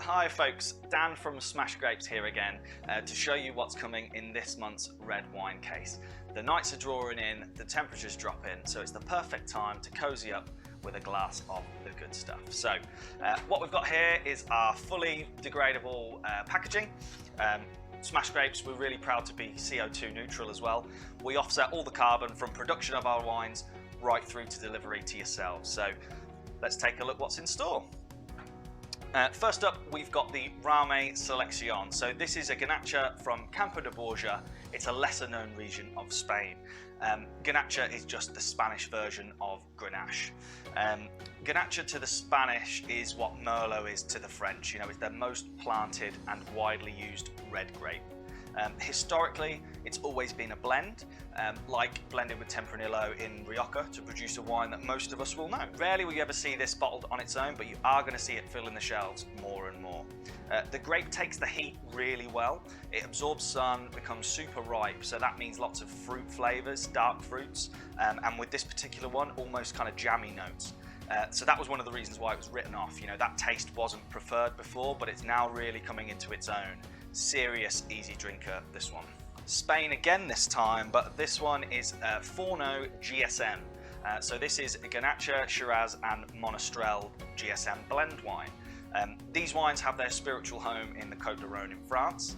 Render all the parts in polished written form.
Hi folks, Dan from Smash Grapes here again to show you what's coming in this month's red wine case. The nights are drawing in, the temperatures drop in, so it's the perfect time to cozy up with a glass of the good stuff. So what we've got here is our fully degradable packaging. Smash Grapes, we're really proud to be CO2 neutral as well. We offset all the carbon from production of our wines right through to delivery to yourselves. So let's take a look what's in store. First up, we've got the Rame Selección. So this is a Garnacha from Campo de Borja. It's a lesser known region of Spain. Garnacha is just the Spanish version of Grenache. Garnacha to the Spanish is what Merlot is to the French. You know, it's their most planted and widely used red grape. Historically, it's always been a blend, like blended with Tempranillo in Rioja to produce a wine that most of us will know. Rarely will you ever see this bottled on its own, but you are going to see it filling the shelves more and more. The grape takes the heat really well. It absorbs sun, becomes super ripe, so that means lots of fruit flavors, dark fruits, and with this particular one, almost kind of jammy notes. So that was one of the reasons why it was written off. You know, that taste wasn't preferred before, but it's now really coming into its own. Serious easy drinker, this one. Spain again this time, but this one is Forno GSM. So this is Garnacha, Shiraz and Monastrell GSM blend wine. These wines have their spiritual home in the Côte de Rhône in France,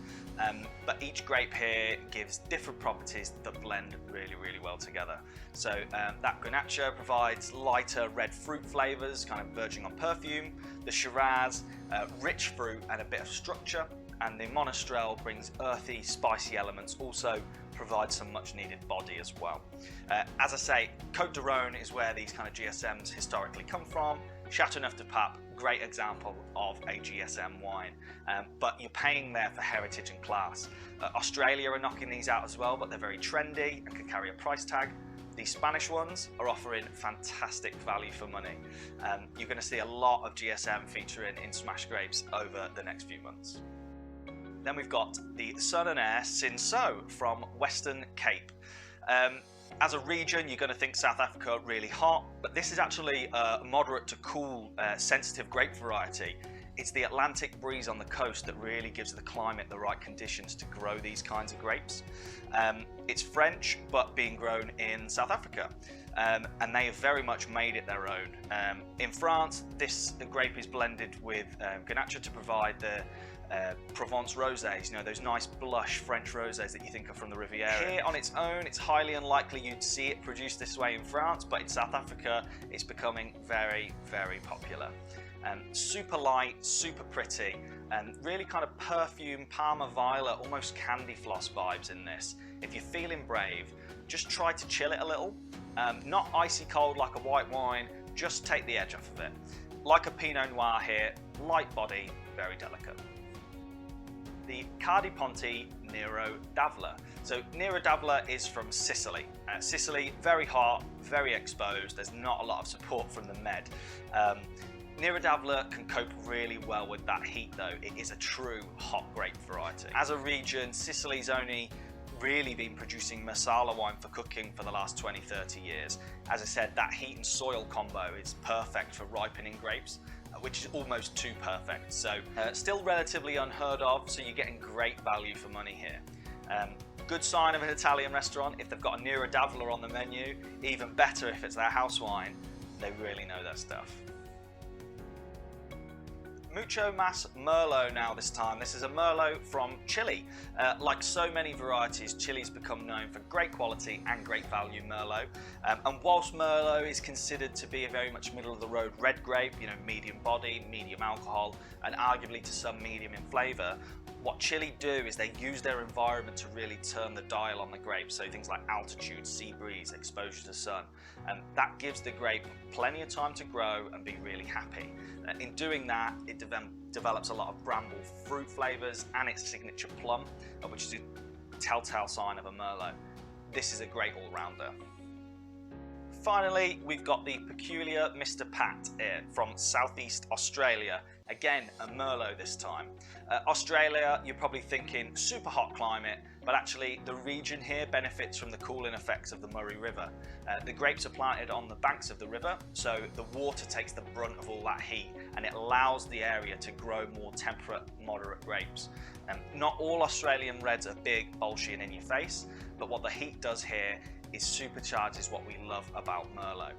but each grape here gives different properties that blend really, really well together. So that Garnacha provides lighter red fruit flavors, kind of verging on perfume. The Shiraz, rich fruit and a bit of structure. And the Monastrell brings earthy, spicy elements, also provides some much needed body as well. As I say, Côte de Rhône is where these kind of GSMs historically come from. Châteauneuf-du-Pape, great example of a GSM wine, but you're paying there for heritage and class. Australia are knocking these out as well, but they're very trendy and can carry a price tag. These Spanish ones are offering fantastic value for money. You're going to see a lot of GSM featuring in Smash Grapes over the next few months. Then we've got the Son-and-Heir Cinsault from Western Cape. As a region, you're going to think South Africa really hot, but this is actually a moderate to cool, sensitive grape variety. It's the Atlantic breeze on the coast that really gives the climate the right conditions to grow these kinds of grapes. It's French, but being grown in South Africa. And they have very much made it their own. In France, this grape is blended with Garnacha to provide the Provence rosés, you know, those nice blush French rosés that you think of from the Riviera. Here on its own, it's highly unlikely you'd see it produced this way in France, but in South Africa, it's becoming very, very popular. Super light, super pretty, and really kind of perfume, Parma Violet, almost candy floss vibes in this. If you're feeling brave, just try to chill it a little. Not icy cold like a white wine, just take the edge off of it. Like a Pinot Noir here, light body, very delicate. The Cardi Ponti Nero d'Avola. So Nero d'Avola is from Sicily. Sicily, very hot, very exposed. There's not a lot of support from the Med. Nero d'Avola can cope really well with that heat though. It is a true hot grape variety. As a region, Sicily's only really been producing Marsala wine for cooking for the last 20-30 years. As I said, that heat and soil combo is perfect for ripening grapes, which is almost too perfect. So still relatively unheard of, so you're getting great value for money here. Good sign of an Italian restaurant if they've got a Nero d'Avola on the menu. Even better if it's their house wine. They really know their stuff. Mucho Mas Merlot now this time. This is a Merlot from Chile. Like so many varieties, Chile's become known for great quality and great value Merlot. And whilst Merlot is considered to be a very much middle of the road red grape, you know, medium body, medium alcohol, and arguably to some medium in flavour, what Chile do is they use their environment to really turn the dial on the grape. So things like altitude, sea breeze, exposure to sun. And that gives the grape plenty of time to grow and be really happy. In doing that, it develops a lot of bramble fruit flavours and its signature plum, which is a telltale sign of a Merlot. This is a great all-rounder. Finally, we've got the Peculiar Mr. Pat from Southeast Australia. Again, a Merlot this time. Australia, you're probably thinking super hot climate, but actually the region here benefits from the cooling effects of the Murray River. The grapes are planted on the banks of the river, so the water takes the brunt of all that heat and it allows the area to grow more temperate, moderate grapes. Not all Australian reds are big, bolshy and in your face, but what the heat does here is supercharges what we love about Merlot.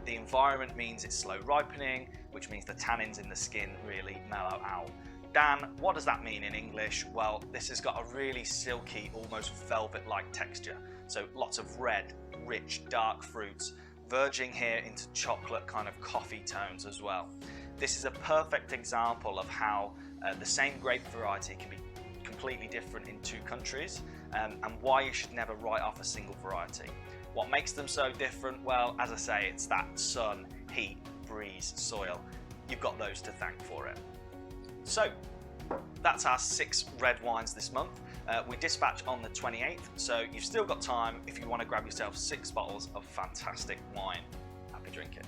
The environment means it's slow ripening, which means the tannins in the skin really mellow out. Dan, what does that mean in English? Well, this has got a really silky, almost velvet-like texture. So lots of red, rich, dark fruits, verging here into chocolate kind of coffee tones as well. This is a perfect example of how the same grape variety can be completely different in two countries, and why you should never write off a single variety. What makes them so different? Well, as I say, it's that sun, heat, breeze, soil. You've got those to thank for it. So that's our 6 red wines this month. We dispatch on the 28th, so you've still got time if you want to grab yourself 6 bottles of fantastic wine. Happy drinking.